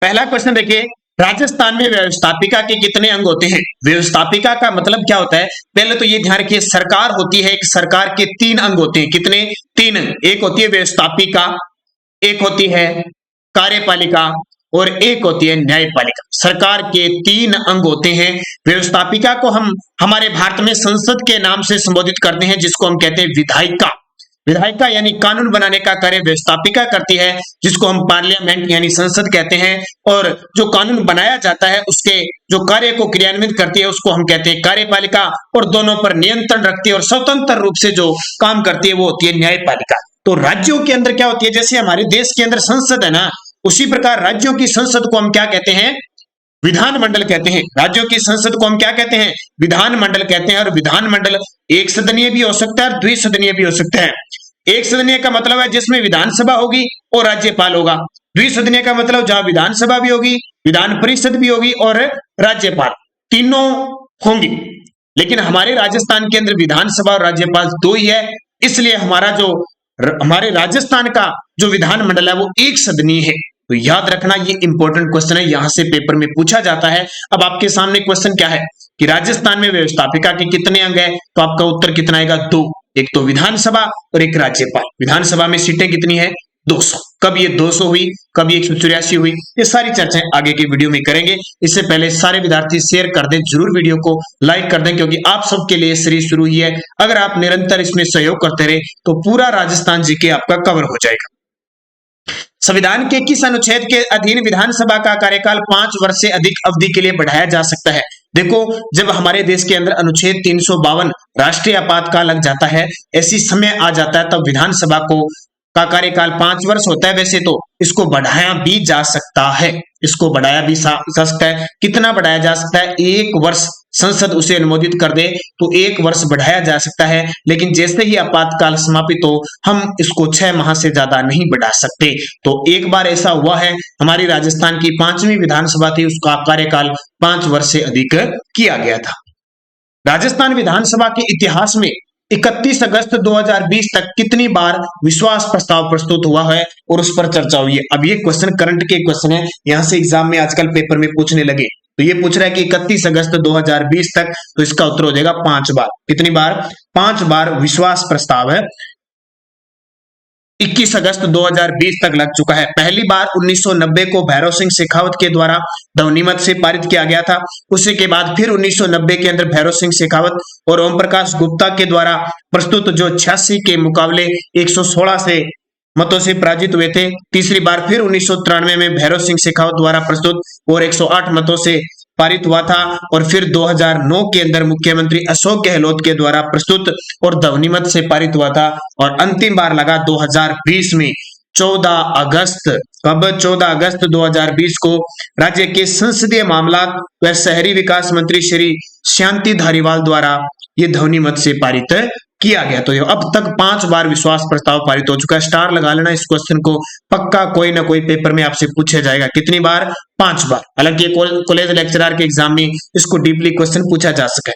पहला क्वेश्चन देखिए, राजस्थान में व्यवस्थापिका के कितने अंग होते हैं? व्यवस्थापिका का मतलब क्या होता है? पहले तो ये ध्यान रखिए, सरकार होती है, एक सरकार के 3 अंग होते हैं। कितने? 3 अंग। एक होती है व्यवस्थापिका, एक होती है कार्यपालिका और एक होती है न्यायपालिका। सरकार के 3 अंग होते हैं। व्यवस्थापिका को हम हमारे भारत में संसद के नाम से संबोधित करते हैं, जिसको हम कहते हैं विधायिका। विधायिका यानी कानून बनाने का कार्य व्यवस्थापिका करती है, जिसको हम पार्लियामेंट यानी संसद कहते हैं। और जो कानून बनाया जाता है उसके जो कार्य को क्रियान्वित करती है उसको हम कहते हैं कार्यपालिका। और दोनों पर नियंत्रण रखती है और स्वतंत्र रूप से जो काम करती है वो होती है न्यायपालिका। तो राज्यों के अंदर क्या होती है? जैसे हमारे देश के अंदर संसद है ना, उसी प्रकार राज्यों की संसद को हम क्या कहते हैं? विधानमंडल कहते हैं। राज्यों की संसद को हम क्या कहते हैं? विधानमंडल कहते हैं। और विधानमंडल एक सदनीय भी हो सकता है और द्विसदनीय भी हो सकता है। एक सदनीय का मतलब है जिसमें विधानसभा होगी और राज्यपाल होगा। द्विसदनीय का मतलब जहां विधानसभा भी होगी, विधान परिषद भी होगी और राज्यपाल, तीनों होंगी। लेकिन हमारे राजस्थान के अंदर विधानसभा और राज्यपाल 2 ही है, इसलिए हमारे राजस्थान का जो विधानमंडल है वो एक सदनीय है। तो याद रखना, ये इंपॉर्टेंट क्वेश्चन है, यहां से पेपर में पूछा जाता है। अब आपके सामने क्वेश्चन क्या है कि राजस्थान में व्यवस्थापिका के कितने अंग है? तो आपका उत्तर कितना आएगा? 2। एक तो विधानसभा और एक राज्यपाल। विधानसभा में सीटें कितनी है? 200। कब ये 200 हुई, कब 184 हुई, ये सारी चर्चाएं आगे की वीडियो में करेंगे। इससे पहले सारे विद्यार्थी शेयर कर दें, जरूर वीडियो को लाइक कर दें, क्योंकि आप सबके लिए सीरीज शुरू ही है। अगर आप निरंतर इसमें सहयोग करते रहे तो पूरा राजस्थान जीके आपका कवर हो जाएगा। संविधान के किस अनुच्छेद के अधीन विधानसभा का कार्यकाल 5 वर्ष से अधिक अवधि के लिए बढ़ाया जा सकता है? देखो, जब हमारे देश के अंदर अनुच्छेद 352 राष्ट्रीय आपातकाल लग जाता है, ऐसी समय आ जाता है, तब विधानसभा का कार्यकाल 5 वर्ष होता है। वैसे तो इसको बढ़ाया भी जा सकता है, इसको बढ़ाया भी जा सकता है। कितना बढ़ाया जा सकता है? 1 वर्ष संसद उसे अनुमोदित कर दे तो 1 वर्ष बढ़ाया जा सकता है। लेकिन जैसे ही आपातकाल समापित हो, हम इसको 6 माह से ज्यादा नहीं बढ़ा सकते। तो एक बार ऐसा हुआ है, हमारी राजस्थान की 5वीं विधानसभा थी, उसका कार्यकाल 5 वर्ष से अधिक किया गया था। राजस्थान विधानसभा के इतिहास में 31 अगस्त 2020 तक कितनी बार विश्वास प्रस्ताव प्रस्तुत हुआ है और उस पर चर्चा हुई है? अब ये क्वेश्चन करंट के क्वेश्चन है, यहां से एग्जाम में आजकल पेपर में पूछने लगे। तो ये पूछ रहा है कि 31 अगस्त 2020 तक, तो इसका उत्तर हो जाएगा 5 बार। कितनी बार? 5 बार विश्वास प्रस्ताव है 21 अगस्त 2020 तक लग चुका है। पहली बार 1990 को भैरव सिंह शेखावत के द्वारा ध्वनिमत से पारित किया गया था। उसी के बाद फिर 1990 के अंदर भैरव सिंह शेखावत और ओम प्रकाश गुप्ता के द्वारा प्रस्तुत, जो 86 के मुकाबले 116 से मतों से पराजित हुए थे। तीसरी बार फिर 1993 में भैरव सिंह शेखावत द्वारा प्रस्तुत और 108 मतों से पारित हुआ था। और फिर 2009 के अंदर मुख्यमंत्री अशोक गहलोत के द्वारा प्रस्तुत और ध्वनिमत से पारित हुआ था। और अंतिम बार लगा 2020 में 14 अगस्त। कब? 14 अगस्त 2020 को राज्य के संसदीय मामलात व शहरी विकास मंत्री श्री शांति धारीवाल द्वारा ये ध्वनिमत से पारित किया गया। तो अब तक 5 बार विश्वास प्रस्ताव पारित हो चुका है। स्टार लगा लेना, इस क्वेश्चन को पक्का कोई ना कोई पेपर में आपसे पूछा जाएगा। कितनी बार? 5 बार। हालांकि कॉलेज लेक्चरर के एग्जाम में इसको डीपली क्वेश्चन पूछा जा सके।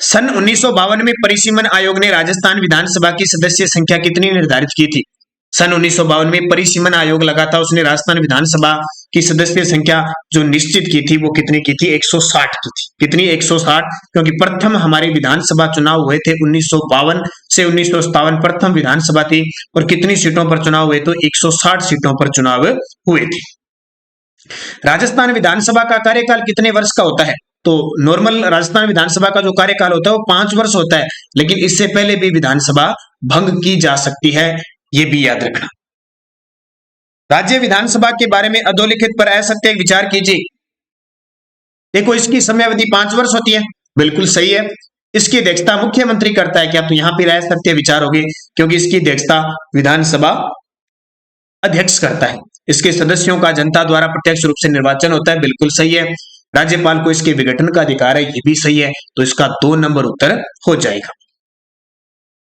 सन 1952 में परिसीमन आयोग ने राजस्थान विधानसभा की सदस्य संख्या कितनी निर्धारित की थी? सन 1952 में परिसीमन आयोग लगा था, उसने राजस्थान विधानसभा की सदस्य संख्या जो निश्चित की थी वो कितनी की थी? 160 की थी। कितनी? 160, क्योंकि प्रथम हमारे विधानसभा चुनाव हुए थे 1952 से 1957 प्रथम विधानसभा थी। और कितनी सीटों पर चुनाव हुए? तो 160 सीटों पर चुनाव हुए थे। राजस्थान विधानसभा का कार्यकाल कितने वर्ष का होता है? तो नॉर्मल राजस्थान विधानसभा का जो कार्यकाल होता है वो 5 वर्ष होता है, लेकिन इससे पहले भी विधानसभा भंग की जा सकती है, ये भी याद रखना। राज्य विधानसभा के बारे में अधोलिखित पर असत्य विचार कीजिए। देखो, इसकी समयावधि 5 वर्ष होती है, बिल्कुल सही है। इसकी अध्यक्षता मुख्यमंत्री करता है क्या? तो यहां पर असत्य विचार होगी, क्योंकि इसकी अध्यक्षता विधानसभा अध्यक्ष करता है। इसके सदस्यों का जनता द्वारा प्रत्यक्ष रूप से निर्वाचन होता है, बिल्कुल सही है। राज्यपाल को इसके विघटन का अधिकार है, ये भी सही है। तो इसका 2 नंबर उत्तर हो जाएगा।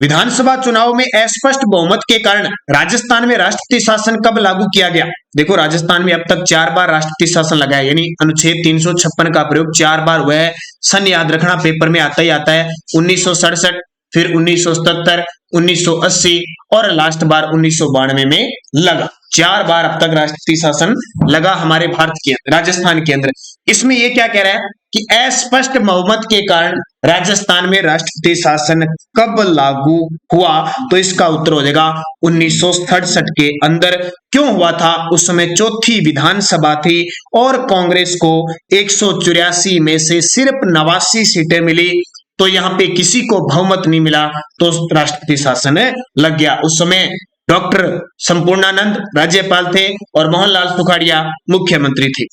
विधानसभा चुनाव में अस्पष्ट बहुमत के कारण राजस्थान में राष्ट्रपति शासन कब लागू किया गया? देखो, राजस्थान में अब तक 4 बार राष्ट्रपति शासन लगा है, यानी अनुच्छेद 356 का प्रयोग 4 बार हुआ है। सन याद रखना, पेपर में आता ही आता है। 1967, फिर 1977, 1980 और लास्ट बार 1992 में लगा। 4 बार अब तक राष्ट्रपति शासन लगा हमारे भारत के अंदर, राजस्थान के अंदर। इसमें ये क्या कह रहा है कि अस्पष्ट बहुमत के कारण राजस्थान में राष्ट्रपति शासन कब लागू हुआ, तो इसका उत्तर हो जाएगा 1967 के अंदर। क्यों हुआ था? उस समय चौथी विधानसभा थी और कांग्रेस को 184 में से सिर्फ 89 सीटें मिली, तो यहाँ पे किसी को बहुमत नहीं मिला, तो राष्ट्रपति शासन लग गया। उस समय डॉक्टर संपूर्णानंद राज्यपाल थे और मोहनलाल सुखाड़िया मुख्यमंत्री थे।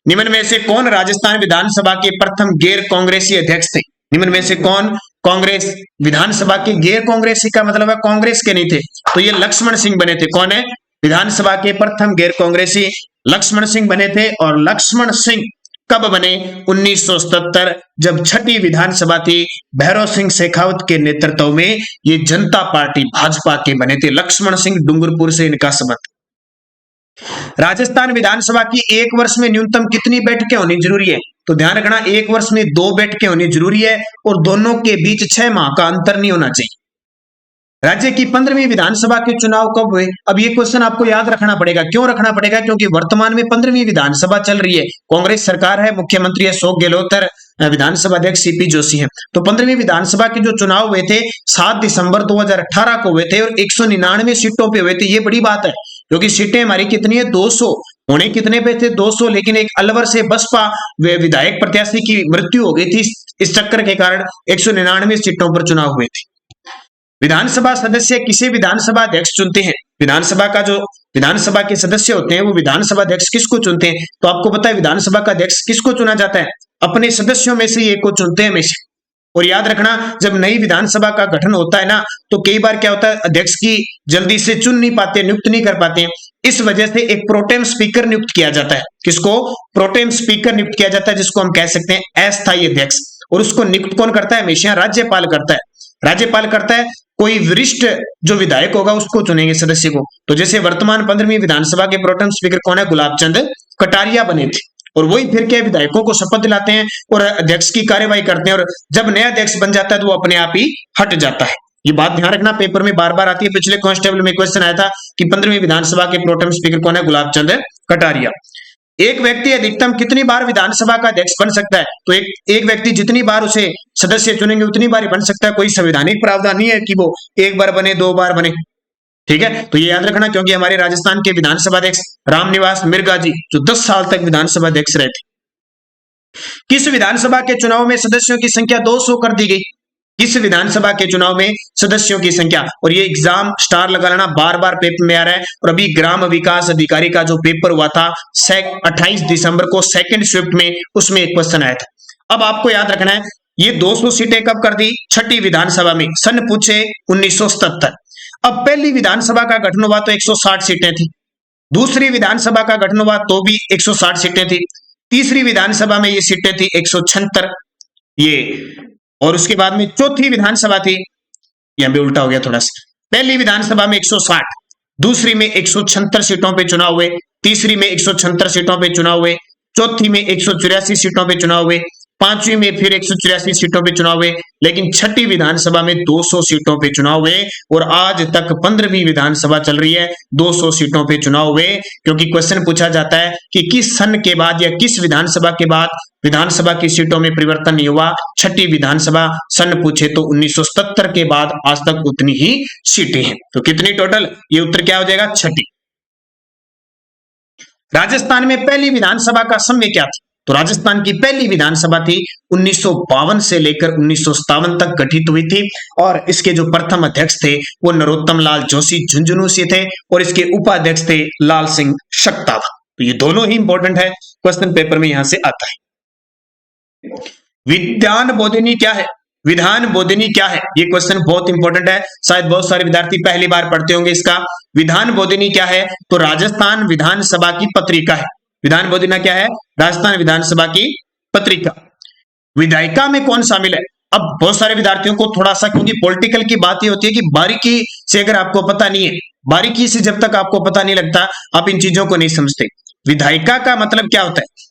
निम्न में से कौन राजस्थान विधानसभा के प्रथम गैर कांग्रेसी अध्यक्ष थे? निम्न में से कौन कांग्रेस विधानसभा के गैर कांग्रेसी का मतलब है कांग्रेस के नहीं थे, तो ये लक्ष्मण सिंह बने थे। कौन है? विधानसभा के प्रथम गैर कांग्रेसी लक्ष्मण सिंह बने थे। और लक्ष्मण सिंह कब बने? 1977, जब छठी विधानसभा थी, भैरव सिंह शेखावत के नेतृत्व में ये जनता पार्टी भाजपा के बने थे। लक्ष्मण सिंह डूंगरपुर से इनका संबंध। राजस्थान विधानसभा की एक वर्ष में न्यूनतम कितनी बैठकें होनी जरूरी है? तो ध्यान रखना, एक वर्ष में 2 बैठकें होनी जरूरी है और दोनों के बीच 6 माह का अंतर नहीं होना चाहिए। राज्य की 15वीं विधानसभा के चुनाव कब हुए? अब ये क्वेश्चन आपको याद रखना पड़ेगा। क्यों रखना पड़ेगा? क्योंकि वर्तमान में 15वीं विधानसभा चल रही है, कांग्रेस सरकार है, मुख्यमंत्री अशोक गहलोत, विधानसभा अध्यक्ष सीपी जोशी हैं। तो 15वीं विधानसभा के जो चुनाव हुए थे 7 दिसंबर 2018 को हुए थे और 199 सीटों पे हुए थे। ये बड़ी बात है क्योंकि सीटें हमारी कितनी है? 200। होने कितने पे थे? 200, लेकिन एक अलवर से बसपा विधायक प्रत्याशी की मृत्यु हो गई थी। इस चक्कर के कारण 199 सीटों पर चुनाव हुए थे। विधानसभा सदस्य किसे विधानसभा अध्यक्ष चुनते हैं? विधानसभा के सदस्य होते हैं वो विधानसभा अध्यक्ष किसको चुनते हैं? तो आपको पता है विधानसभा का अध्यक्ष किसको चुना जाता है? अपने सदस्यों में से एक को चुनते हैं हमेशा। और याद रखना, जब नई विधानसभा का गठन होता है ना, तो कई बार क्या होता है, अध्यक्ष की जल्दी से चुन नहीं पाते, नियुक्त नहीं कर पाते हैं। इस वजह से एक प्रोटेम स्पीकर नियुक्त किया जाता है। किसको? प्रोटेम स्पीकर नियुक्त किया जाता है, जिसको हम कह सकते हैं अस्थायी अध्यक्ष। और उसको नियुक्त कौन करता है? हमेशा राज्यपाल करता है। राज्यपाल करता है, कोई वरिष्ठ जो विधायक होगा उसको चुनेंगे सदस्य को। तो जैसे वर्तमान 15वीं विधानसभा के प्रोटेम स्पीकर कौन है? गुलाब चंद कटारिया बने थे। और वही फिर के विधायकों को शपथ दिलाते हैं और अध्यक्ष की कार्यवाही करते हैं, और जब नया अध्यक्ष बन जाता है तो वो अपने आप ही हट जाता है। ये बात ध्यान रखना, पेपर में बार बार आती है। पिछले कांस्टेबल में क्वेश्चन आया था कि 15वीं विधानसभा के प्रोटेम स्पीकर कौन है? गुलाब चंद कटारिया। एक व्यक्ति अधिकतम कितनी बार विधानसभा का अध्यक्ष बन सकता है? तो एक व्यक्ति जितनी बार उसे सदस्य चुनेंगे उतनी बार ही बन सकता है। कोई संवैधानिक प्रावधान नहीं है कि वो 1 बार बने, 2 बार बने। ठीक है, तो ये याद रखना, क्योंकि हमारे राजस्थान के विधानसभा अध्यक्ष रामनिवास मिर्गा जी, जो 10 साल तक विधानसभा अध्यक्ष रहे थे। किस विधानसभा के चुनाव में सदस्यों की संख्या 200 कर दी गई? किस विधानसभा के चुनाव में सदस्यों की संख्या? और ये एग्जाम स्टार लगा लेना, बार बार पेपर में आ रहा है। और अभी ग्राम विकास अधिकारी का जो पेपर हुआ था 28 दिसंबर को सेकंड शिफ्ट में, उसमें एक क्वेश्चन आया था। अब आपको याद रखना है, ये 200 सीटें कब कर दी? छठी विधानसभा में, सन पूछे 1977। अब पहली विधानसभा का गठन हुआ तो 160 सीटें थी। दूसरी विधानसभा का गठन हुआ तो भी 160 सीटें थी। तीसरी विधानसभा में ये सीटें थी 176 ये, और उसके बाद में चौथी विधानसभा थी, यहां पे उल्टा हो गया थोड़ा सा। पहली विधानसभा में 160, दूसरी में 176 सीटों पे चुनाव हुए, तीसरी में 176 सीटों पे चुनाव हुए, चौथी में 184 सीटों पे चुनाव हुए, पांचवी में फिर 184 सीटों पे चुनाव हुए, लेकिन छठी विधानसभा में 200 सीटों पे चुनाव हुए। और आज तक 15वीं विधानसभा चल रही है, 200 सीटों पे चुनाव हुए। क्योंकि क्वेश्चन पूछा जाता है कि किस सन के बाद या किस विधानसभा के बाद विधानसभा की सीटों में परिवर्तन नहीं हुआ। छठी विधानसभा सन पूछे तो 1977 के बाद आज तक उतनी ही सीटें हैं। तो कितनी टोटल? ये उत्तर क्या हो जाएगा? छठी। राजस्थान में पहली विधानसभा का समय क्या था? तो राजस्थान की पहली विधानसभा थी 1952 से लेकर 1957 तक गठित हुई थी, और इसके जो प्रथम अध्यक्ष थे वो नरोत्तम लाल जोशी झुंझुनू से थे, और इसके उपाध्यक्ष थे लाल सिंह शक्तावत। तो ये दोनों ही इंपॉर्टेंट है, क्वेश्चन पेपर में यहां से आता है। विधान बोधिनी क्या है? विधान बोधिनी क्या है? ये क्वेश्चन बहुत इंपॉर्टेंट है, शायद बहुत सारे विद्यार्थी पहली बार पढ़ते होंगे इसका। विधान बोधिनी क्या है? तो राजस्थान विधानसभा की पत्रिका है। विधान बोधिनी क्या है? राजस्थान विधानसभा की पत्रिका। विधायिका में कौन शामिल है? अब बहुत सारे विद्यार्थियों को थोड़ा सा, क्योंकि पॉलिटिकल की बात ये होती है कि बारीकी से अगर आपको पता नहीं है, बारीकी से जब तक आपको पता नहीं लगता आप इन चीजों को नहीं समझते। विधायिका का मतलब क्या होता है?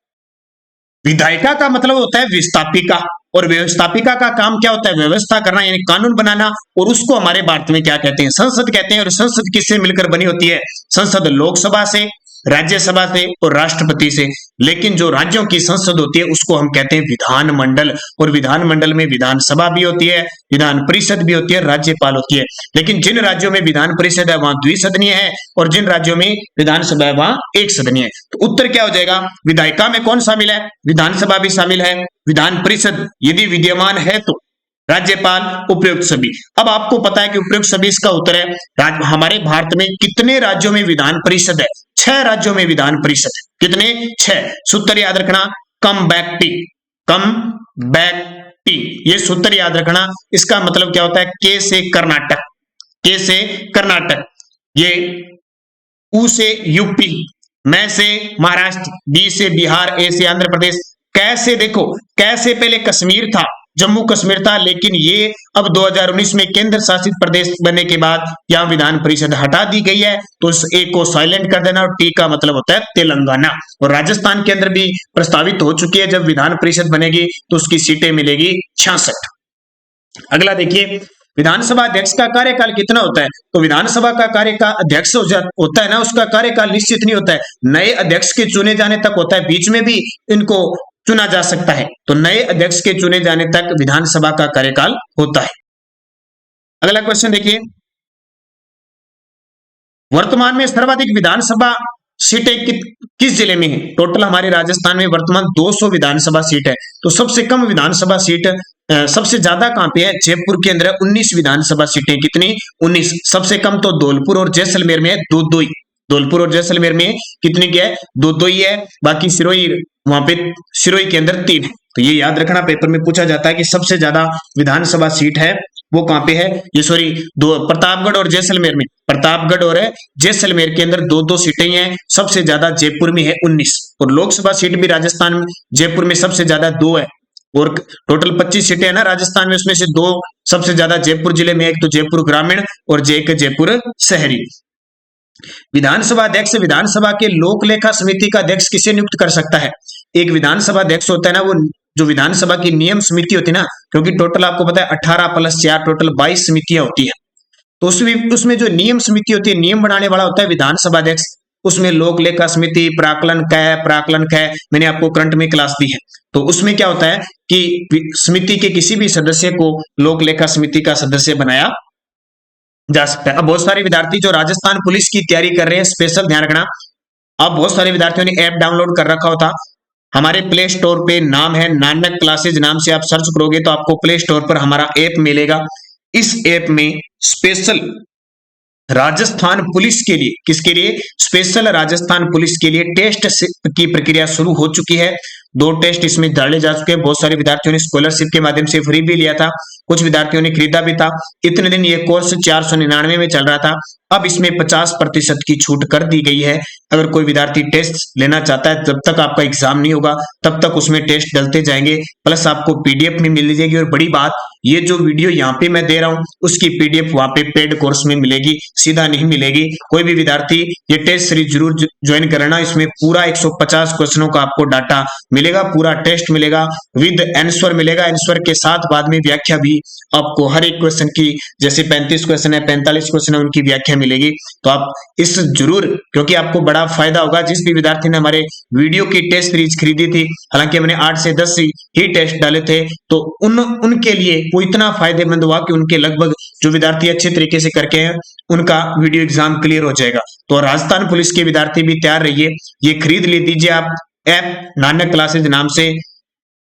विधायिका का मतलब होता है विस्थापिका। और व्यवस्थापिका का काम क्या होता है? व्यवस्था करना यानी कानून बनाना, और उसको हमारे भारत में क्या कहते हैं? संसद कहते हैं। और संसद किससे मिलकर बनी होती है? संसद लोकसभा से, राज्यसभा से और राष्ट्रपति से। लेकिन जो राज्यों की संसद होती है उसको हम कहते हैं विधानमंडल, और विधानमंडल में विधानसभा भी होती है, विधान परिषद भी होती है, राज्यपाल होती है। लेकिन जिन राज्यों में विधान परिषद है वहां द्विसदनीय है, और जिन राज्यों में विधानसभा है वहां एक सदनीय है। तो उत्तर क्या हो जाएगा? विधायिका में कौन शामिल है? विधानसभा भी शामिल है। विधान परिषद यदि विद्यमान है तो राज्यपाल, उपयुक्त सभी। अब आपको पता है कि उपयुक्त सभी इसका उत्तर है। हमारे भारत में कितने राज्यों में विधान परिषद है? 6 राज्यों में विधान परिषद है। कितने? 6। सूत्र याद रखना, come back T, come back T, ये सूत्र याद रखना। इसका मतलब क्या होता है? के से कर्नाटक, के से कर्नाटक, ये ऊ से यूपी, मैं से महाराष्ट्र, बी से बिहार, ए से आंध्र प्रदेश, कैसे देखो, कैसे पहले कश्मीर था, जम्मू कश्मीर था, लेकिन ये अब 2019 में केंद्र शासित प्रदेश बनने के बाद यहां विधान परिषद हटा दी गई है। तो इस ए को साइलेंट कर देना, और टी का मतलब होता है तेलंगाना। और राजस्थान के अंदर भी प्रस्तावित हो चुकी है, जब विधान परिषद बनेगी तो उसकी सीटें मिलेगी 66। अगला देखिए, विधानसभा अध्यक्ष का कार्यकाल कितना होता है? तो विधानसभा का कार्यकाल अध्यक्ष होता है ना, उसका कार्यकाल निश्चित नहीं होता है, नए अध्यक्ष के चुने जाने तक होता है, बीच में भी इनको चुना जा सकता है। तो नए अध्यक्ष के चुने जाने तक विधानसभा का कार्यकाल होता है। अगला क्वेश्चन देखिए, वर्तमान में सर्वाधिक विधानसभा सीटें किस जिले में है? टोटल हमारे राजस्थान में वर्तमान 200 विधानसभा सीट है। तो सबसे कम विधानसभा सीट सबसे ज्यादा कहां पे है? जयपुर के अंदर 19 विधानसभा सीटें। कितनी? 19। सबसे कम तो धौलपुर और जैसलमेर में है, दो ही। धौलपुर और जैसलमेर में कितनी की है? दो ही है। बाकी सिरोही, वहां पे सिरोही के अंदर 3 है। तो ये याद रखना, पेपर में पूछा जाता है कि सबसे ज्यादा विधानसभा सीट है वो कहां पे है? ये सॉरी, प्रतापगढ़ और जैसलमेर में, प्रतापगढ़ और जैसलमेर के अंदर 2-2 सीटें हैं। सबसे ज्यादा जयपुर में है 19, और लोकसभा सीट भी राजस्थान में, जयपुर में सबसे ज्यादा 2 है, और टोटल 25 सीटें है ना राजस्थान में, उसमें से 2 सबसे ज्यादा जयपुर जिले में, एक तो जयपुर ग्रामीण और एक जयपुर शहरी। विधानसभा अध्यक्ष विधानसभा के लोक लेखा समिति का अध्यक्ष किसे नियुक्त कर सकता है? एक विधानसभा अध्यक्ष होता है ना, वो जो विधानसभा की नियम समिति होती है ना, क्योंकि टोटल आपको पता है 18+4 टोटल 22 समितियां होती है। तो उसमें जो नियम समिति होती है, नियम बनाने वाला होता है विधानसभा अध्यक्ष। उसमें लोक लेखा समिति, प्राकलन क, मैंने आपको करंट में क्लास दी है। तो उसमें क्या होता है कि समिति के किसी भी सदस्य को लोक लेखा समिति का सदस्य बनाया जा सकता है। अब बहुत सारे विद्यार्थी जो राजस्थान पुलिस की तैयारी कर रहे हैं, स्पेशल ध्यान रखना, अब बहुत सारे विद्यार्थियों ने ऐप डाउनलोड कर रखा होता, हमारे प्ले स्टोर पे नाम है नानक क्लासेज, नाम से आप सर्च करोगे तो आपको प्ले स्टोर पर हमारा ऐप मिलेगा। इस ऐप में स्पेशल राजस्थान पुलिस के लिए, किसके लिए? स्पेशल राजस्थान पुलिस के लिए टेस्ट की प्रक्रिया शुरू हो चुकी है। 2 टेस्ट इसमें डाले जा चुके हैं। बहुत सारे विद्यार्थियों ने स्कॉलरशिप के माध्यम से फ्री भी लिया था, कुछ विद्यार्थियों ने खरीदा भी था। इतने दिन ये कोर्स 499 में चल रहा था, अब इसमें 50% की छूट कर दी गई है। अगर कोई विद्यार्थी टेस्ट लेना चाहता है, जब तक आपका एग्जाम नहीं होगा तब तक उसमें टेस्ट डलते जाएंगे, प्लस आपको पीडीएफ में मिल जाएगी। और बड़ी बात, ये जो वीडियो यहाँ पे मैं दे रहा हूँ उसकी पीडीएफ वहां पे पेड कोर्स में मिलेगी, सीधा नहीं मिलेगी। कोई भी विद्यार्थी ये टेस्ट सीरीज जरूर ज्वाइन करना, इसमें पूरा 150 क्वेश्चनों का आपको डाटा मिलेगा, पूरा टेस्ट मिलेगा, विद आंसर मिलेगा। आंसर के साथ बाद में व्याख्या भी आपको हर एक क्वेश्चन की, जैसे 35 क्वेश्चन है, 45 क्वेश्चन है, उनकी व्याख्या मिलेगी। तो आप इस जरूर, क्योंकि आपको बड़ा फायदा होगा। जिस भी विद्यार्थी ने हमारे वीडियो की टेस्ट सीरीज खरीदी थी, हालांकि हमने 8 से 10 ही टेस्ट डाले थे, तो उनके लिए वो इतना फायदेमंद हुआ कि उनके लगभग जो विद्यार्थी अच्छे तरीके से करके हैं उनका वीडियो एग्जाम क्लियर हो जाएगा। तो राजस्थान पुलिस के विद्यार्थी भी तैयार रहिए, ये खरीद ले दीजिए आप ऐप, नानक क्लासेज नाम से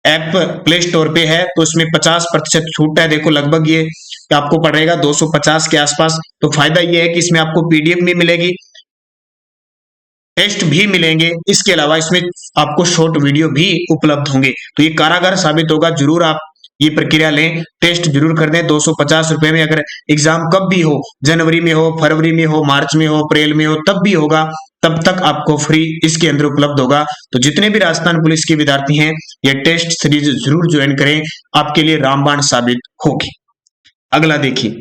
ऐप प्ले स्टोर पे है। तो इसमें 50% छूट है। देखो लगभग ये आपको पड़ेगा 250 के आसपास। तो फायदा ये है कि इसमें आपको पीडीएफ भी मिलेगी, टेस्ट भी मिलेंगे, इसके अलावा इसमें आपको शॉर्ट वीडियो भी उपलब्ध होंगे। तो ये कारागार साबित होगा। जरूर आप ये प्रक्रिया लें, टेस्ट जरूर कर दें। 250 रुपए में अगर एग्जाम कब भी हो, जनवरी में हो, फरवरी में हो, मार्च में हो, अप्रैल में हो, तब भी होगा, तब तक आपको फ्री इसके अंदर उपलब्ध होगा। तो जितने भी राजस्थान पुलिस के विद्यार्थी हैं, ये टेस्ट सीरीज जरूर ज्वाइन करें, आपके लिए रामबाण साबित होगी। अगला देखिए,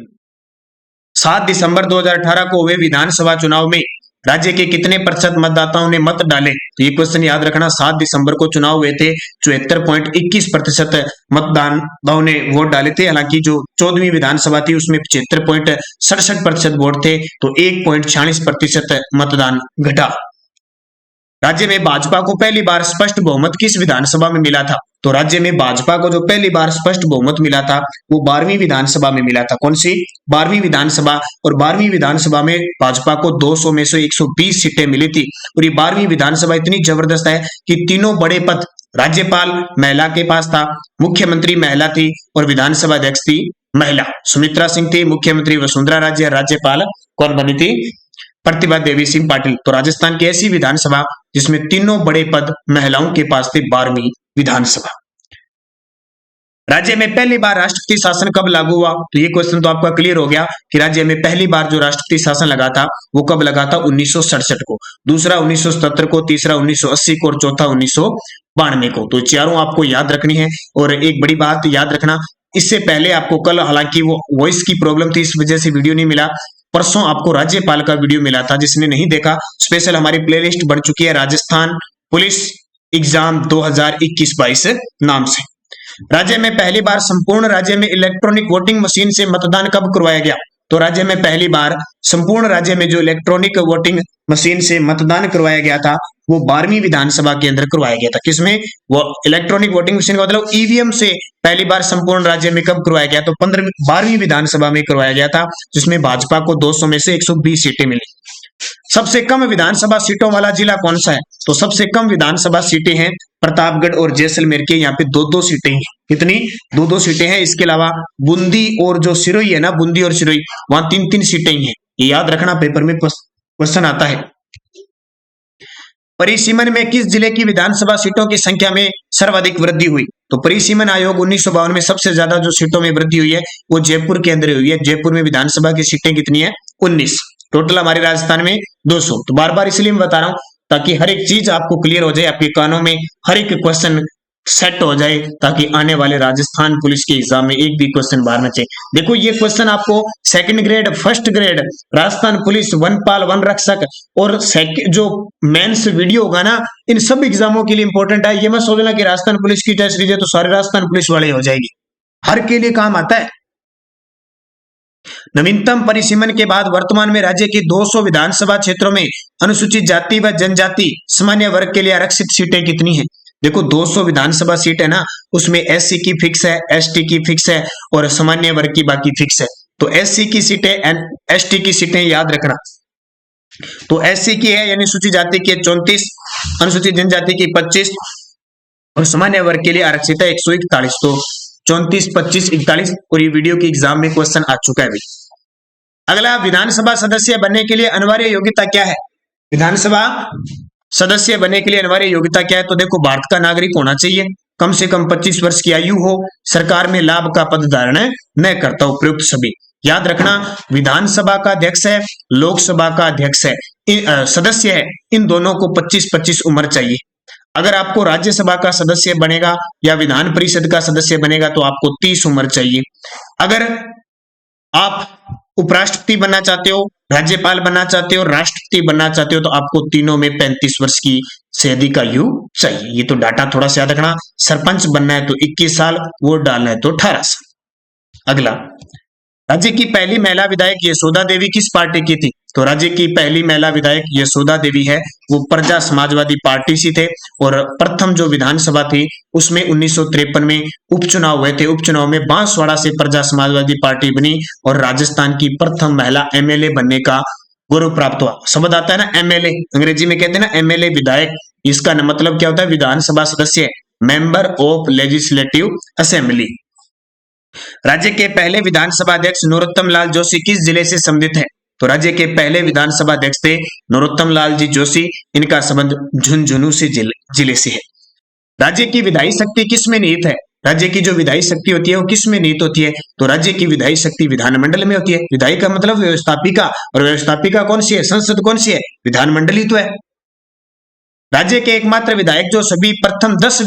7 दिसंबर 2018 को हुए विधानसभा चुनाव में राज्य के कितने प्रतिशत मतदाताओं ने मत डाले? तो ये क्वेश्चन याद रखना, 7 दिसंबर को चुनाव हुए थे, 74.21% मतदाताओं ने वोट डाले थे। हालांकि जो 14वीं विधानसभा थी उसमें 75.67% वोट थे, तो 1.46% मतदान घटा। राज्य में भाजपा को पहली बार स्पष्ट बहुमत किस विधानसभा में मिला था? तो राज्य में भाजपा को जो पहली बार स्पष्ट बहुमत मिला था वो 12वीं विधानसभा में मिला था। कौन सी? 12वीं विधानसभा। और 12वीं विधानसभा में भाजपा को 200 में से 120 सीटें मिली थी। और ये 12वीं विधानसभा इतनी जबरदस्त है कि तीनों बड़े पद राज्यपाल महिला के पास था, मुख्यमंत्री महिला थी और विधानसभा अध्यक्ष थी महिला। सुमित्रा सिंह थी, मुख्यमंत्री वसुंधरा राजे, राज्यपाल कौन बनी थी? प्रतिभा देवी सिंह पाटिल। तो राजस्थान की ऐसी विधानसभा जिसमें तीनों बड़े पद महिलाओं के पास थे, 12वीं विधानसभा। राज्य में पहली बार राष्ट्रपति शासन कब लागू हुआ? तो ये क्वेश्चन तो आपका क्लियर हो गया कि राज्य में पहली बार जो राष्ट्रपति शासन लगा था वो कब लगा था? 1967 को, दूसरा 1977 को, तीसरा 1980 को और चौथा 1992 को। तो चारों आपको याद रखनी है। और एक बड़ी बात याद रखना, इससे पहले आपको कल, हालांकि वो वॉइस की प्रॉब्लम थी इस वजह से वीडियो नहीं मिला, परसों आपको राज्यपाल का वीडियो मिला था। जिसने नहीं देखा, स्पेशल हमारी प्लेलिस्ट बन चुकी है राजस्थान पुलिस एग्जाम 2021-22 नाम से। राज्य में पहली बार संपूर्ण राज्य में इलेक्ट्रॉनिक वोटिंग मशीन से मतदान कब करवाया गया? तो राज्य में पहली बार संपूर्ण राज्य में जो इलेक्ट्रॉनिक वोटिंग मशीन से मतदान करवाया गया था वो 12वीं विधानसभा के अंदर करवाया गया था। किसमें? वो इलेक्ट्रॉनिक वोटिंग मशीन का मतलब ईवीएम से पहली बार संपूर्ण राज्य में कब करवाया गया? तो 12वीं विधानसभा में करवाया गया था, जिसमें भाजपा को 200 में से 120 सीटें मिली। सबसे कम विधानसभा सीटों वाला जिला कौन सा है? तो सबसे कम विधानसभा सीटें हैं प्रतापगढ़ और जैसलमेर के, यहाँ पे 2-2 सीटें हैं। कितनी? 2-2 सीटें हैं। इसके अलावा बूंदी और जो सिरोही है ना, बूंदी और सिरोही, वहां 3-3 सीटें ही हैं। ये याद रखना, पेपर में क्वेश्चन आता है। परिसीमन में किस जिले की विधानसभा सीटों की संख्या में सर्वाधिक वृद्धि हुई? तो परिसीमन आयोग 1952 में सबसे ज्यादा जो सीटों में वृद्धि हुई है वो जयपुर के अंदर हुई है। जयपुर में विधानसभा की सीटें कितनी है? 19। टोटल हमारे राजस्थान में 200। तो बार बार इसलिए मैं बता रहा हूं ताकि हर एक चीज आपको क्लियर हो जाए, आपके कानों में हर एक क्वेश्चन सेट हो जाए, ताकि आने वाले राजस्थान पुलिस के एग्जाम में एक भी क्वेश्चन बाहर न जाए। देखो ये क्वेश्चन आपको second grade, first grade, Rajasthan police, वनपाल, वन रक्षक और जो मेंस वीडियो होगा ना, इन सब एग्जामों के लिए इंपॉर्टेंट है। ये मत सोचना कि राजस्थान पुलिस की टेस्ट लीजिए तो सारे राजस्थान पुलिस वाले हो जाएगी, हर के लिए काम आता है। नवीनतम परिसीमन के बाद वर्तमान में राज्य की 200 विधानसभा क्षेत्रों में अनुसूचित जाति व जनजाति सामान्य वर्ग के लिए आरक्षित सीटें कितनी हैं? देखो 200 विधानसभा सीट है ना, उसमें एससी की फिक्स है, एसटी की फिक्स है और सामान्य वर्ग की बाकी फिक्स है। तो एससी की सीटें, एसटी की सीटें याद रखना। तो एससी की है यानी अनुसूचित जाति की 34, अनुसूचित जनजाति की 25 और सामान्य वर्ग के लिए आरक्षित है 141। तो 34, 25, 41 और ये वीडियो के एग्जाम में क्वेश्चन आ चुका है। अगला, विधानसभा सदस्य बनने के लिए अनिवार्य योग्यता क्या है? विधानसभा सदस्य बनने के लिए अनिवार्य योग्यता क्या है? तो देखो, भारत का नागरिक होना चाहिए, कम से कम 25 वर्ष की आयु हो, सरकार में लाभ का पद धारण न करता हो, उपयुक्त सभी। याद रखना, विधानसभा का अध्यक्ष है, लोकसभा का अध्यक्ष है, सदस्य है, इन दोनों को 25-25 उम्र चाहिए। अगर आपको राज्यसभा का सदस्य बनेगा या विधान परिषद का सदस्य बनेगा तो आपको 30 उम्र चाहिए। अगर आप उपराष्ट्रपति बनना चाहते हो, राज्यपाल बनना चाहते हो, राष्ट्रपति बनना चाहते हो तो आपको तीनों में 35 वर्ष की से अधिक आयु चाहिए। ये तो डाटा थोड़ा सा याद रखना। सरपंच बनना है तो 21 साल, वोट डालना है तो 18 साल। अगला, राज्य की पहली महिला विधायक यशोदा देवी किस पार्टी की थी? तो राज्य की पहली महिला विधायक यशोदा देवी है, वो प्रजा समाजवादी पार्टी से थे। और प्रथम जो विधानसभा थी उसमें 1953 में उपचुनाव हुए थे। उपचुनाव में बांसवाड़ा से प्रजा समाजवादी पार्टी बनी और राजस्थान की प्रथम महिला एमएलए बनने का गौरव प्राप्त हुआ। शब्द आता है ना एमएलए, अंग्रेजी में कहते हैं ना एमएलए विधायक, इसका मतलब क्या होता है? विधानसभा सदस्य, मेंबर ऑफ लेजिस्लेटिव असेंबली। राज्य के पहले विधानसभा अध्यक्ष नरोत्तम लाल जोशी किस जिले से संबंधित है? तो राज्य के पहले विधानसभा अध्यक्ष थे नरोत्तम लाल जी जोशी, इनका संबंध झुंझुनू से जिले से है। राज्य की विधायी शक्ति किस में निहित है? राज्य की जो विधायी शक्ति होती है वो किस में निहित होती है? तो राज्य की विधायी शक्ति विधानमंडल में होती है। विधायी का मतलब व्यवस्थापिका, और व्यवस्थापिका कौन सी है? संसद कौन सी है? विधानमंडल ही तो है। राज्य के एकमात्र विधायक जो सभी प्रथम 10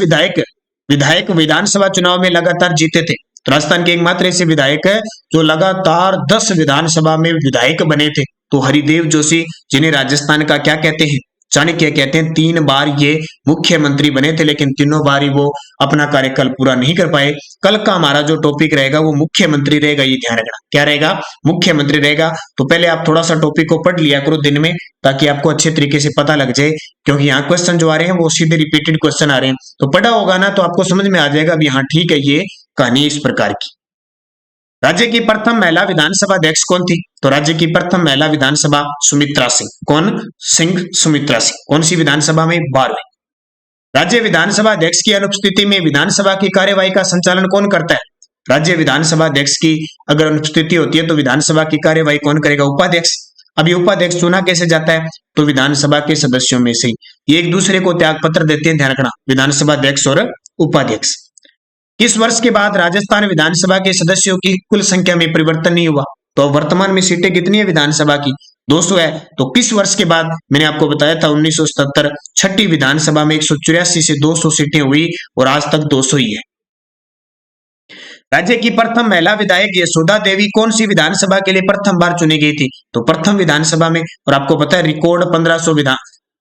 विधायक विधानसभा चुनाव में लगातार जीते थे। तो राजस्थान के एकमात्र ऐसे विधायक है जो लगातार 10 विधानसभा में विधायक बने थे। तो हरिदेव जोशी, जिन्हें राजस्थान का क्या कहते हैं, चाणक्य कहते हैं, 3 बार ये मुख्यमंत्री बने थे, लेकिन तीनों बार ही वो अपना कार्यकाल पूरा नहीं कर पाए। कल का हमारा जो टॉपिक रहेगा वो मुख्यमंत्री रहेगा, ये ध्यान रखना। क्या रहेगा? मुख्यमंत्री रहेगा। तो पहले आप थोड़ा सा टॉपिक को पढ़ लिया करो दिन में, ताकि आपको अच्छे तरीके से पता लग जाए, क्योंकि यहाँ क्वेश्चन जो आ रहे हैं वो सीधे रिपीटेड क्वेश्चन आ रहे हैं। तो पढ़ा होगा ना तो आपको समझ में आ जाएगा भी हाँ ठीक है, ये कहानी इस प्रकार की। राज्य की प्रथम महिला विधानसभा अध्यक्ष कौन थी? तो राज्य की प्रथम महिला विधानसभा सुमित्रा सिंह। कौन? सिंह सुमित्रा सिंह। कौन सी विधानसभा में? 12वीं। राज्य विधानसभा अध्यक्ष की अनुपस्थिति में विधानसभा की कार्यवाही का संचालन कौन करता है? राज्य विधानसभा अध्यक्ष की अगर अनुपस्थिति होती है तो विधानसभा की कार्यवाही कौन करेगा? उपाध्यक्ष। अब ये उपाध्यक्ष चुना कैसे जाता है? तो विधानसभा के सदस्यों में से। ये एक दूसरे को त्याग पत्र देते हैं, ध्यान रखना, विधानसभा अध्यक्ष और उपाध्यक्ष। किस वर्ष के बाद राजस्थान विधानसभा के सदस्यों की कुल संख्या में परिवर्तन नहीं हुआ? तो वर्तमान में सीटें कितनी है विधानसभा की? 200 है। तो किस वर्ष के बाद? मैंने आपको बताया था 1977, छठी विधानसभा में 184 से 200 सीटें हुई और आज तक 200 ही है। राज्य की प्रथम महिला विधायक यशोदा देवी कौन सी विधानसभा के लिए प्रथम बार चुनी गई थी? तो प्रथम विधानसभा में। और आपको पता है रिकॉर्ड 1500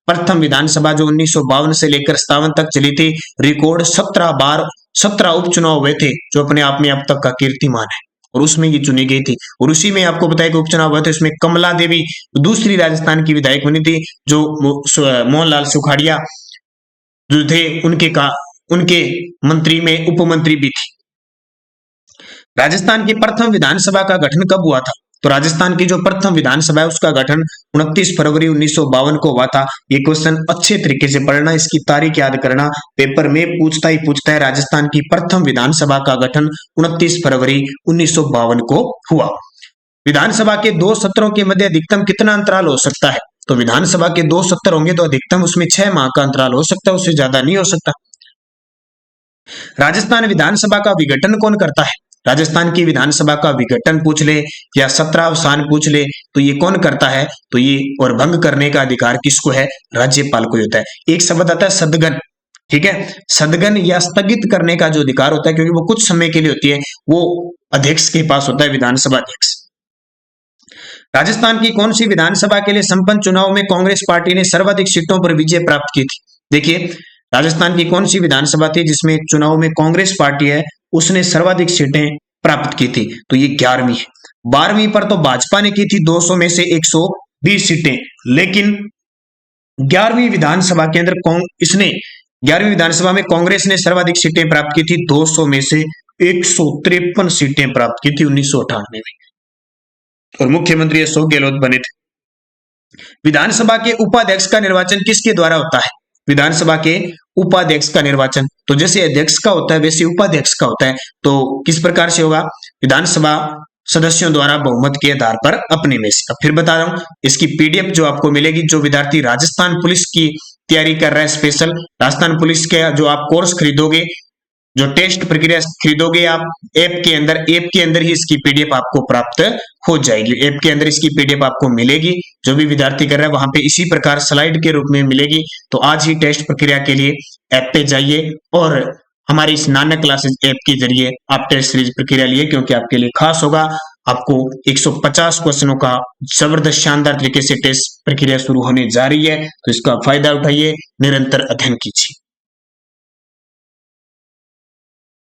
प्रथम विधानसभा जो 1952 से लेकर 57 तक चली थी, रिकॉर्ड 17 उपचुनाव हुए थे, जो अपने आप में अब तक का कीर्तिमान है, और उसमें ये चुनी गई थी। और उसी में आपको बताया कि उपचुनाव हुए थे, इसमें कमला देवी दूसरी राजस्थान की विधायक बनी थी, जो मोहनलाल सुखाड़िया जो थे उनके मंत्री में उपमंत्री भी थी। राजस्थान की प्रथम विधानसभा का गठन कब हुआ था? तो राजस्थान की जो प्रथम विधानसभा है उसका गठन 29 फरवरी 1952 को हुआ था। ये क्वेश्चन अच्छे तरीके से पढ़ना, इसकी तारीख याद करना, पेपर में पूछता है। राजस्थान की प्रथम विधानसभा का गठन 29 फरवरी 1952 को हुआ। विधानसभा के 2 सत्रों के मध्य अधिकतम कितना अंतराल हो सकता है? तो विधानसभा के 2 सत्र होंगे तो अधिकतम उसमें 6 माह का अंतराल हो सकता है, उससे ज्यादा नहीं हो सकता। राजस्थान विधानसभा का विघटन कौन करता है? राजस्थान की विधानसभा का विघटन पूछ ले या सत्रावसान पूछ ले तो ये कौन करता है? तो ये और भंग करने का अधिकार किसको है? राज्यपाल को होता है। एक शब्द आता है सदगन, ठीक है, सदगन या स्थगित करने का जो अधिकार होता है, क्योंकि वो कुछ समय के लिए होती है, वो अध्यक्ष के पास होता है, विधानसभा अध्यक्ष। राजस्थान की कौन सी विधानसभा के लिए संपन्न चुनाव में कांग्रेस पार्टी ने सर्वाधिक सीटों पर विजय प्राप्त की थी? देखिए, राजस्थान की कौन सी विधानसभा थी जिसमें चुनाव में कांग्रेस पार्टी है उसने सर्वाधिक सीटें प्राप्त की थी? तो ये 11वीं है। 12वीं पर तो भाजपा ने की थी 200 में से 120 सीटें, लेकिन 11वीं विधानसभा के अंदर 11वीं विधानसभा में कांग्रेस ने सर्वाधिक सीटें प्राप्त की थी, 200 में से 153 सीटें प्राप्त की थी 1998 में, और मुख्यमंत्री अशोक गहलोत बने थे। विधानसभा के उपाध्यक्ष का निर्वाचन किसके द्वारा होता है? विधानसभा के उपाध्यक्ष का निर्वाचन तो जैसे अध्यक्ष का होता है वैसे उपाध्यक्ष का होता है। तो किस प्रकार से होगा? विधानसभा सदस्यों द्वारा बहुमत के आधार पर अपने में से। अब फिर बता रहा हूं, इसकी पीडीएफ जो आपको मिलेगी, जो विद्यार्थी राजस्थान पुलिस की तैयारी कर रहा है, स्पेशल राजस्थान पुलिस के जो आप कोर्स खरीदोगे, जो टेस्ट प्रक्रिया खरीदोगे आप ऐप के अंदर ही इसकी पीडीएफ आपको प्राप्त हो जाएगी। ऐप के अंदर इसकी पीडीएफ आपको मिलेगी। जो भी विद्यार्थी कर रहा है वहां पे इसी प्रकार स्लाइड के रूप में मिलेगी। तो आज ही टेस्ट प्रक्रिया के लिए ऐप पे जाइए और हमारी इस नानक क्लासेस ऐप के जरिए आप टेस्ट सीरीज प्रक्रिया लिए, क्योंकि आपके लिए खास होगा। आपको 150 क्वेश्चनों का जबरदस्त शानदार तरीके से टेस्ट प्रक्रिया शुरू होने जा रही है, तो इसका फायदा उठाइए, निरंतर अध्ययन कीजिए।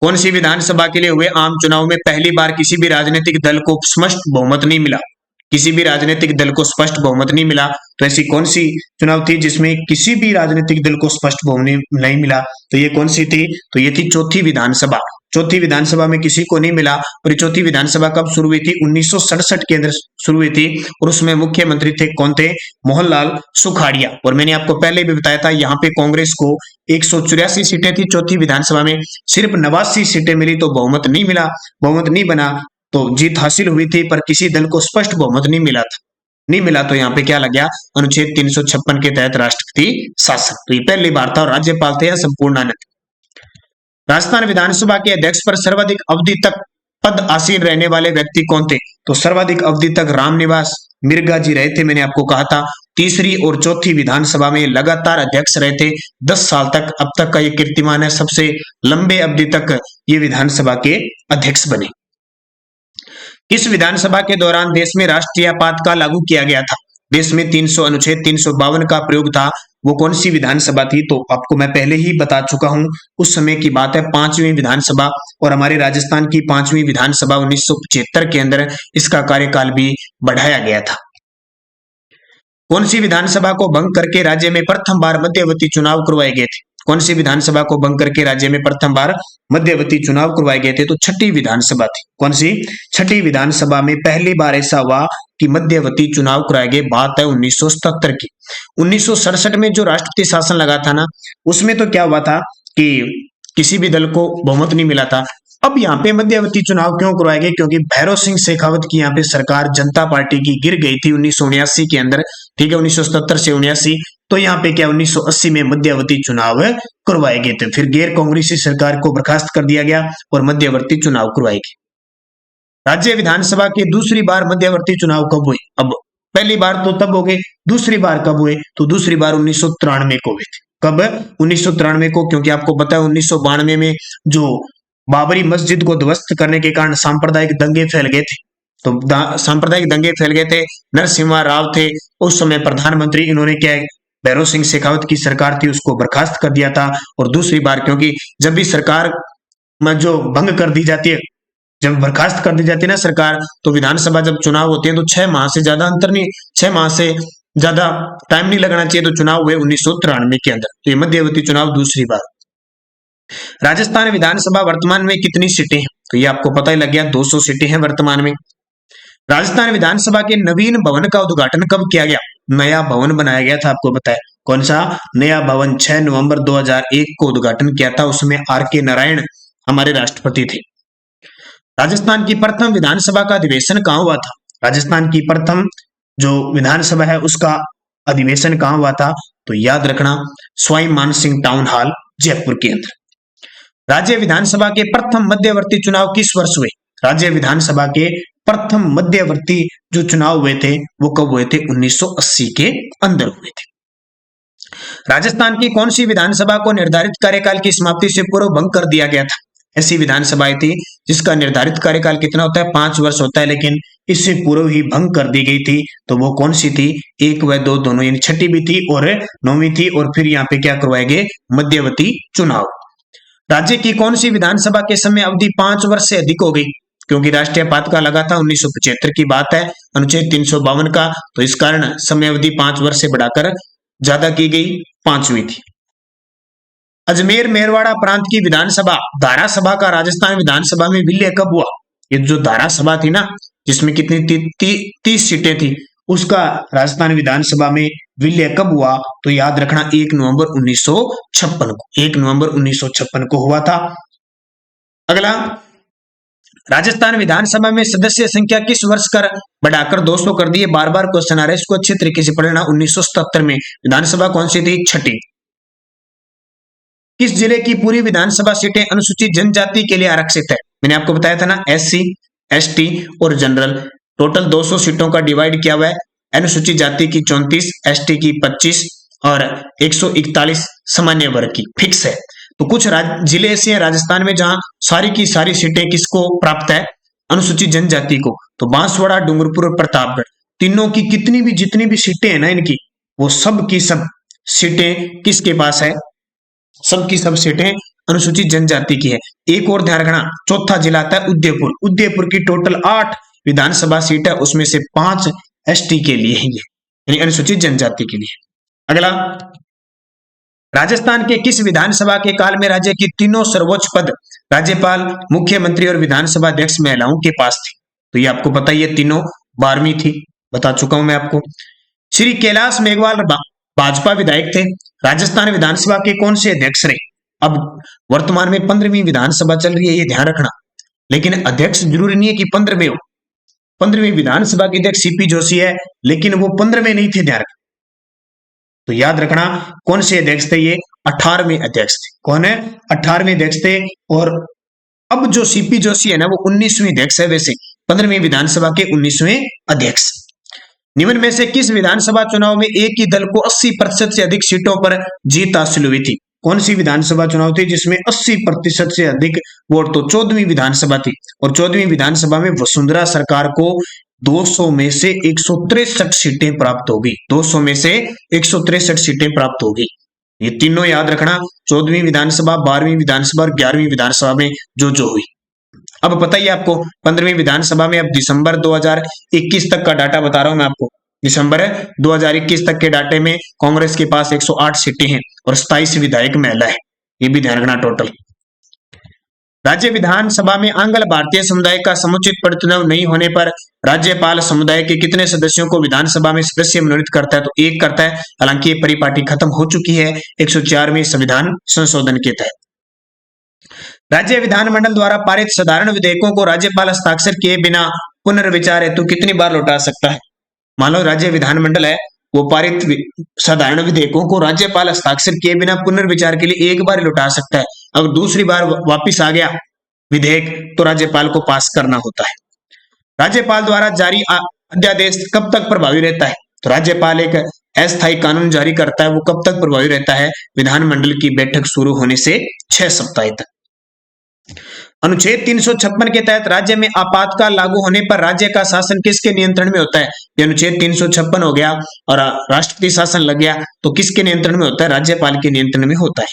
कौन सी विधानसभा के लिए हुए आम चुनाव में पहली बार किसी भी राजनीतिक दल को स्पष्ट बहुमत नहीं मिला? किसी भी राजनीतिक दल को स्पष्ट बहुमत नहीं मिला, तो ऐसी कौन सी चुनाव थी जिसमें किसी भी राजनीतिक दल को स्पष्ट बहुमत नहीं मिला? तो ये कौन सी थी? तो ये थी चौथी विधानसभा। चौथी विधानसभा में किसी को नहीं मिला। और ये चौथी विधानसभा कब शुरू हुई थी? 1967 के अंदर शुरू हुई थी, और उसमें मुख्यमंत्री थे कौन थे? मोहनलाल सुखाड़िया। और मैंने आपको पहले भी बताया था, यहाँ पे कांग्रेस को 184 सीटें थी चौथी विधानसभा में, सिर्फ 89 सीटें मिली, तो बहुमत नहीं मिला, बहुमत नहीं बना। तो जीत हासिल हुई थी पर किसी दल को स्पष्ट बहुमत नहीं मिला। तो यहाँ पे क्या लग गया? अनुच्छेद 356 के तहत राष्ट्रपति शासन। तो ये पहली बार था, और राज्यपाल थे संपूर्णानंद। राजस्थान विधानसभा के अध्यक्ष पर सर्वाधिक अवधि तक पद आसीन रहने वाले व्यक्ति कौन थे? तो सर्वाधिक अवधि तक रामनिवास मिर्गा जी रहे थे। मैंने आपको कहा था तीसरी और चौथी विधानसभा में लगातार अध्यक्ष रहे थे 10 साल तक। अब तक का ये कीर्तिमान है, सबसे लंबे अवधि तक ये विधानसभा के अध्यक्ष बने। किस विधानसभा के दौरान देश में राष्ट्रीय आपातकाल लागू किया गया था? देश में 300 अनुच्छेद 352 का प्रयोग था, वो कौन सी विधानसभा थी? तो आपको मैं पहले ही बता चुका हूं, उस समय की बात है, 5वीं विधानसभा। और हमारे राजस्थान की 5वीं विधानसभा 1975 के अंदर इसका कार्यकाल भी बढ़ाया गया था। कौन सी विधानसभा को भंग करके राज्य में प्रथम बार मध्यवर्ती चुनाव करवाए गए थे? कौन सी विधानसभा को भंग करके राज्य में प्रथम बार मध्यवर्ती चुनाव करवाए गए थे? तो छठी विधानसभा थी। कौन सी? छठी विधानसभा में पहली बार ऐसा हुआ कि मध्यवर्ती चुनाव कराए गए। बात है 1977 की। 1967 में जो राष्ट्रपति शासन लगा था ना, उसमें तो क्या हुआ था कि किसी भी दल को बहुमत नहीं मिला था। अब यहाँ पे मध्यवर्ती चुनाव क्यों करवाए गए? क्योंकि भैरव सिंह शेखावत की यहाँ पे सरकार जनता पार्टी की गिर गई थी 1979 के अंदर, ठीक है, 1977 से 79। तो यहाँ पे क्या 1980 में मध्यवर्ती चुनाव करवाए गए थे। फिर गैर कांग्रेसी सरकार को बर्खास्त कर दिया गया और मध्यवर्ती चुनाव करवाए गए। राज्य विधानसभा के दूसरी बार मध्यवर्ती चुनाव कब हुए? अब पहली बार तो तब हो गए, दूसरी बार कब हुए? तो दूसरी बार 1993 को हुए थे। कब? 1993 को, क्योंकि आपको पता है 1992 में जो बाबरी मस्जिद को ध्वस्त करने के कारण सांप्रदायिक दंगे फैल गए थे। तो सांप्रदायिक दंगे फैल गए थे, नरसिम्हा राव थे उस समय प्रधानमंत्री। इन्होंने क्या है, भैरव सिंह शेखावत की सरकार थी, उसको बर्खास्त कर दिया था। और दूसरी बार, क्योंकि जब भी सरकार में जो भंग कर दी जाती है, जब बर्खास्त कर दी जाती है ना सरकार, तो विधानसभा जब चुनाव होते हैं तो 6 माह से ज्यादा अंतर नहीं, 6 माह से ज्यादा टाइम नहीं लगना चाहिए। तो चुनाव हुए 1993 के अंदर। तो ये मध्यवर्ती चुनाव दूसरी बार। राजस्थान विधानसभा वर्तमान में कितनी सीटें हैं? तो ये आपको पता ही लग गया, 200 सीटें हैं वर्तमान में। राजस्थान विधानसभा के नवीन भवन का उद्घाटन कब किया गया? नया भवन बनाया गया था, आपको पता है कौन सा नया भवन? 6 नवंबर 2001 को उद्घाटन किया था। उसमें R.K. नारायण हमारे राष्ट्रपति थे। राजस्थान की प्रथम विधानसभा का अधिवेशन कहाँ हुआ था? राजस्थान की प्रथम जो विधानसभा है उसका अधिवेशन कहाँ हुआ था? तो याद रखना, स्वाई मान सिंह टाउन हॉल, जयपुर के अंदर। राज्य विधानसभा के प्रथम मध्यवर्ती चुनाव किस वर्ष हुए? राज्य विधानसभा के प्रथम मध्यवर्ती जो चुनाव हुए थे वो कब हुए थे? 1980 के अंदर हुए थे। राजस्थान की कौन सी विधानसभा को निर्धारित कार्यकाल की समाप्ति से पूर्व भंग कर दिया गया था? ऐसी विधानसभाएं थी जिसका निर्धारित कार्यकाल कितना होता है? 5 वर्ष होता है, लेकिन इससे पूर्व ही भंग कर दी गई थी। तो वो कौन सी थी? 1 व 2 दोनों, यानी छठी भी थी और 9वीं थी। और फिर यहाँ पे क्या करवाए गए? मध्यवर्ती चुनाव। राज्य की कौन सी विधानसभा के समय अवधि 5 वर्ष से अधिक हो गई? क्योंकि राष्ट्रीय आपातकाल लगा था 1975 की बात है, अनुच्छेद 352 का, तो इस कारण समय अवधि 5 वर्ष से बढ़ाकर ज्यादा की गई, 5वीं थी। अजमेर मेरवाड़ा प्रांत की विधानसभा धारा सभा का राजस्थान विधानसभा में विलय कब हुआ? ये जो धारा सभा थी ना, जिसमें कितनी 30 सीटें थी, उसका राजस्थान विधानसभा में विलय कब हुआ? तो याद रखना 1 नवंबर 1956 को, 1 नवंबर 1956 को हुआ था। अगला, राजस्थान विधानसभा में सदस्य संख्या किस वर्ष कर बढ़ाकर 200 कर दी? बार बार क्वेश्चन आ रहा है, इसको अच्छे तरीके से पढ़ना। 1977 में विधानसभा कौन सी थी? छठी। किस जिले की पूरी विधानसभा सीटें अनुसूचित जनजाति के लिए आरक्षित है? मैंने आपको बताया था ना, SC, ST और जनरल, टोटल 200 सीटों का डिवाइड किया हुआ है। अनुसूचित जाति की 34, ST की 25 और 141 सामान्य वर्ग की फिक्स है। तो कुछ जिले ऐसे हैं राजस्थान में जहां सारी की सारी सीटें किसको प्राप्त है? अनुसूचित जनजाति को। तो बांसवाड़ा, डूंगरपुर और प्रतापगढ़, तीनों की जितनी भी सीटें हैं ना इनकी, वो सब की सब सीटें किसके पास है? सब की सब सीटें अनुसूचित जनजाति की है। एक और ध्यान रखना, चौथा जिला आता है उदयपुर। उदयपुर की टोटल 8 विधानसभा सीट है, उसमें से 5 ST के लिए है, यानी अनुसूचित जनजाति के लिए। अगला, राजस्थान के किस विधानसभा के काल में राज्य की तीनों सर्वोच्च पद राज्यपाल, मुख्यमंत्री और विधानसभा अध्यक्ष महिलाओं के पास थी? तो ये आपको पता ही है, तीनों 12वीं थी, बता चुका हूं मैं आपको। श्री कैलाश मेघवाल भाजपा विधायक थे, राजस्थान विधानसभा के कौन से अध्यक्ष रहे? अब वर्तमान में 15वीं विधानसभा चल रही है, ये ध्यान रखना, लेकिन अध्यक्ष जरूरी नहीं है कि 15वें हो। 15वीं विधानसभा के अध्यक्ष CP जोशी है, लेकिन वो 15वें नहीं थे, ध्यान रखना। तो याद रखना कौन से अध्यक्ष थे? ये 18वें अध्यक्ष थे। कौन है? 18वें अध्यक्ष थे। और अब जो CP जोशी है ना, वो 19वें अध्यक्ष है, वैसे 15वीं विधानसभा के 19वें अध्यक्ष। निम्न में से किस विधानसभा चुनाव में एक ही दल को 80% से अधिक सीटों पर जीत हासिल हुई थी? कौन सी विधानसभा चुनाव थे जिसमें 80% से अधिक वोट, तो 14वीं विधानसभा थी। और 14वीं विधानसभा में वसुंधरा सरकार को 200 में से 163 सीटें प्राप्त होगी। 200 में से 163 सीटें प्राप्त होगी। ये तीनों याद रखना, 14वीं विधानसभा, 12वीं विधानसभा और 11वीं विधानसभा में जो हुई। अब बताइए आपको 15वीं विधानसभा में, अब दिसंबर 2021 तक का डाटा बता रहा हूं मैं आपको। दिसंबर 2021 तक के डाटे में कांग्रेस के पास 108 सीटें हैं और 27 विधायक महिला है, ये भी ध्यान रखना टोटल। राज्य विधानसभा में आंग्ल भारतीय समुदाय का समुचित प्रतिनिधित्व नहीं होने पर राज्यपाल समुदाय के कितने सदस्यों को विधानसभा में सदस्य मनोनीत करता है, तो 1 करता है। हालांकि ये परिपाटी खत्म हो चुकी है 104वें संविधान संशोधन के तहत। राज्य विधानमंडल द्वारा पारित साधारण विधेयकों को राज्यपाल हस्ताक्षर किए बिना पुनर्विचार हेतु कितनी बार लौटा सकता है। मान लो राज्य विधानमंडल है, वो पारित साधारण विधेयकों को राज्यपाल हस्ताक्षर किए बिना पुनर्विचार के लिए 1 बार लौटा सकता है। अगर दूसरी बार वापिस आ गया विधेयक तो राज्यपाल को पास करना होता है। राज्यपाल द्वारा जारी अध्यादेश कब तक प्रभावी रहता है, तो राज्यपाल एक अस्थायी कानून जारी करता है, वो कब तक प्रभावी रहता है, विधानमंडल की बैठक शुरू होने से 6 सप्ताह तक। अनुच्छेद 356 के तहत राज्य में आपातकाल लागू होने पर राज्य का शासन किसके नियंत्रण में होता है। ये अनुच्छेद 356 हो गया और राष्ट्रपति शासन लग गया तो किसके नियंत्रण में होता है, राज्यपाल के नियंत्रण में होता है।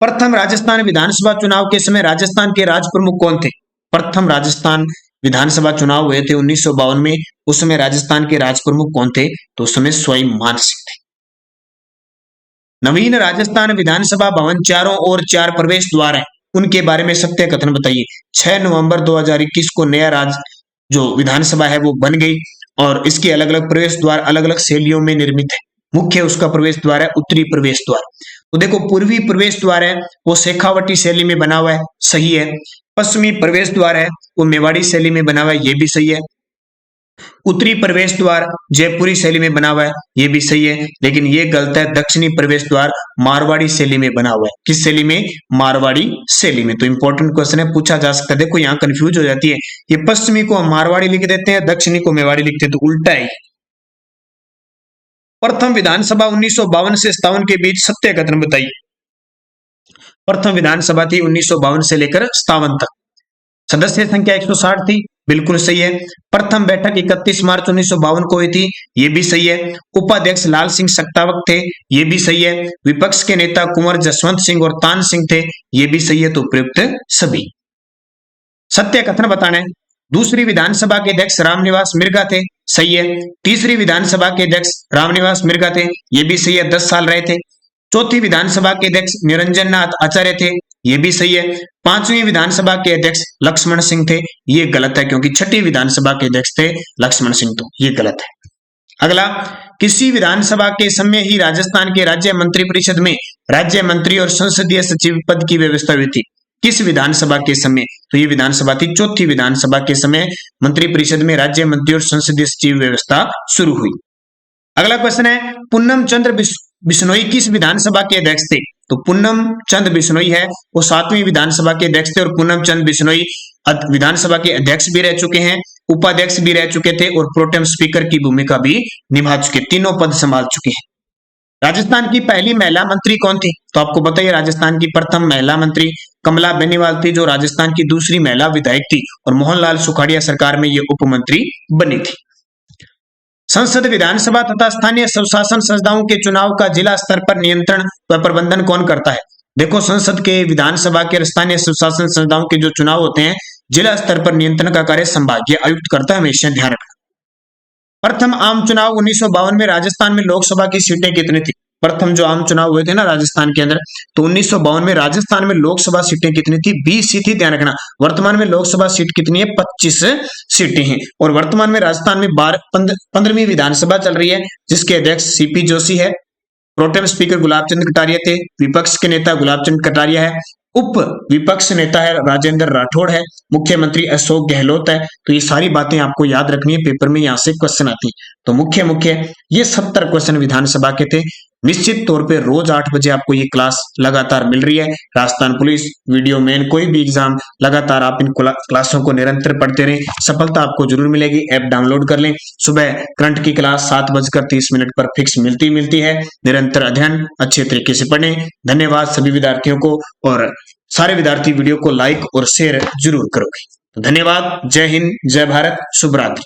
प्रथम राजस्थान विधानसभा चुनाव के समय राजस्थान के राज प्रमुख कौन थे। प्रथम राजस्थान विधानसभा चुनाव हुए थे 1952 में, उस समय राजस्थान के राज प्रमुख कौन थे, तो उस समय स्वयं मान सिंह थे। नवीन राजस्थान विधानसभा भवन चारों ओर 4 प्रवेश द्वार है, उनके बारे में सत्य कथन बताइए। 6 नवंबर 2021 को नया जो विधानसभा है वो बन गई और इसके अलग अलग प्रवेश द्वार अलग अलग शैलियों में निर्मित है। मुख्य उसका प्रवेश द्वार है उत्तरी प्रवेश द्वार। तो देखो पूर्वी प्रवेश द्वार है वो शेखावटी शैली में बना हुआ है, सही है। पश्चिमी प्रवेश द्वार है वो मेवाड़ी शैली में बना हुआ है, ये भी सही है। उत्तरी प्रवेश द्वार जयपुरी शैली में बना हुआ है, ये भी सही है। लेकिन ये गलत है, दक्षिणी प्रवेश द्वार मारवाड़ी शैली में बना हुआ है। किस शैली में, मारवाड़ी शैली में। तो इंपॉर्टेंट क्वेश्चन है, पूछा जा सकता है। देखो यहाँ कंफ्यूज हो जाती है, ये पश्चिमी को हम मारवाड़ी लिख देते हैं, दक्षिणी को मेवाड़ी लिखते हैं, तो उल्टा है। प्रथम विधानसभा 1952 से 57 के बीच सत्य कथन बताइए। प्रथम विधानसभा थी 1952 से लेकर 57 तक। सदस्य संख्या 160 थी, बिल्कुल सही है। प्रथम बैठक 31 मार्च 1952 को हुई थी, ये भी सही है। उपाध्यक्ष लाल सिंह सक्तावक थे, ये भी सही है। विपक्ष के नेता कुंवर जसवंत सिंह और तान सिंह थे, ये भी सही है। तो प्रयुक्त सभी। सत्य कथन बताना है। दूसरी विधानसभा के अध्यक्ष रामनिवास मिर्गा थे, सही है। तीसरी विधानसभा के अध्यक्ष रामनिवास मिर्गा थे, ये भी सही है, 10 साल रहे थे। चौथी विधानसभा के अध्यक्ष निरंजन नाथ आचार्य थे, ये भी सही है। 5वीं विधानसभा के अध्यक्ष लक्ष्मण सिंह थे, ये गलत है क्योंकि 6ठी विधानसभा के अध्यक्ष थे लक्ष्मण सिंह, तो ये गलत है। अगला, किसी विधानसभा के समय ही राजस्थान के राज्य मंत्रिपरिषद में राज्य मंत्री और संसदीय सचिव पद की व्यवस्था हुई थी। किस विधानसभा के समय, तो ये विधानसभा थी चौथी विधानसभा के समय मंत्रिपरिषद में राज्य मंत्री और संसदीय सचिव व्यवस्था शुरू हुई। अगला क्वेश्चन है, पूनम चंद्र बिश्नोई किस विधानसभा के अध्यक्ष थे। तो पूनम चंद बिश्नोई है वो 7वीं विधानसभा के अध्यक्ष थे और पूनम चंद बिश्नोई विधानसभा के अध्यक्ष भी रह चुके हैं, उपाध्यक्ष भी रह चुके थे और प्रोटेम स्पीकर की भूमिका भी निभा चुके, तीनों पद संभाल चुके हैं। राजस्थान की पहली महिला मंत्री कौन थी, तो आपको पता है राजस्थान की प्रथम महिला मंत्री कमला बेनीवाल थी, जो राजस्थान की दूसरी महिला विधायक थी और मोहनलाल सुखाड़िया सरकार में ये उप मंत्री बनी थी। संसद, विधानसभा तथा स्थानीय स्वशासन संस्थाओं के चुनाव का जिला स्तर पर नियंत्रण व प्रबंधन कौन करता है। देखो संसद के, विधानसभा के, स्थानीय स्वशासन संस्थाओं के जो चुनाव होते हैं जिला स्तर पर नियंत्रण का कार्य संभागीय आयुक्त करता है, हमेशा ध्यान रखना। प्रथम आम चुनाव 1952 में राजस्थान में लोकसभा की सीटें कितनी थी। प्रथम जो आम चुनाव हुए थे ना राजस्थान के अंदर, तो 1952 में राजस्थान में लोकसभा सीटें कितनी थी, 20 सीट थी, ध्यान रखना। वर्तमान में लोकसभा सीट कितनी है, 25 सीटें हैं। और वर्तमान में राजस्थान में 15वीं विधानसभा चल रही है, जिसके अध्यक्ष सीपी जोशी है, प्रोटेम स्पीकर गुलाबचंद कटारिया थे, विपक्ष के नेता गुलाबचंद कटारिया है, उप विपक्ष नेता है राजेंद्र राठौड़ है, मुख्यमंत्री अशोक गहलोत है। तो ये सारी बातें आपको याद रखनी है, पेपर में यहाँ से क्वेश्चन आती है। तो मुख्य ये 70 क्वेश्चन विधानसभा के थे। निश्चित तौर पे रोज 8 बजे आपको ये क्लास लगातार मिल रही है। राजस्थान पुलिस, वीडियो मेन, कोई भी एग्जाम, लगातार आप इन क्लासों को निरंतर पढ़ते रहें, सफलता आपको जरूर मिलेगी। ऐप डाउनलोड कर लें। सुबह करंट की क्लास 7:30 पर फिक्स मिलती है। निरंतर अध्ययन, अच्छे तरीके से पढ़ें। धन्यवाद सभी विद्यार्थियों को, और सारे विद्यार्थी वीडियो को लाइक और शेयर जरूर करोगे। धन्यवाद। जय हिंद, जय भारत, शुभ रात्रि।